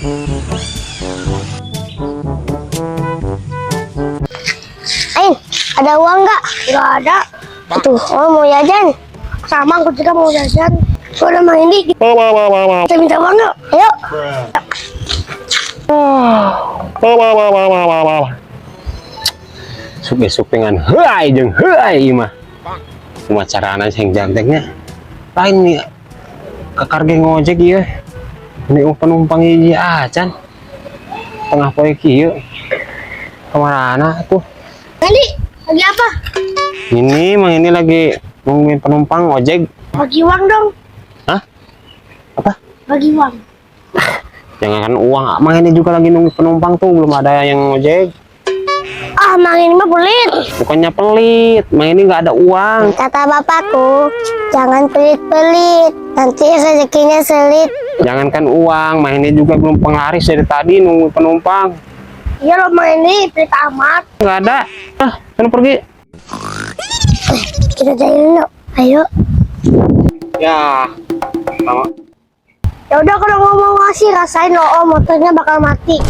Ain, ada uang nggak? Nggak ada. Tuh, oh mau jajan. Sama aku juga mau jajan. Gua udah main ini. Kita minta uang yuk. Ayo. Besok pengen hai jeung hai mah cuma carana yang janteknya lain nih kakar ge ngojek ya ini penumpang hiji acan tengah poe kieu kemana tuh Ini lagi apa? ini mang ini lagi nungguin penumpang ojek. Bagi uang dong. Hah? Apa? Bagi uang. Jangan uang, mang ini juga lagi nunggu penumpang tuh belum ada yang ojek. Ah, mang ini mah pelit. Bukannya pelit, mang ini nggak ada uang. Kata bapakku, jangan pelit-pelit, nanti rezekinya selit. Jangankan uang, mang ini juga belum penglaris dari tadi nunggu penumpang. Iya lo mang ini pelit amat. Nggak ada. Ah, sana pergi. Kita jalan dulu. Ayo. Ya, sama. Ya udah kalau ngomong ngasih rasain lo, oh motornya bakal mati.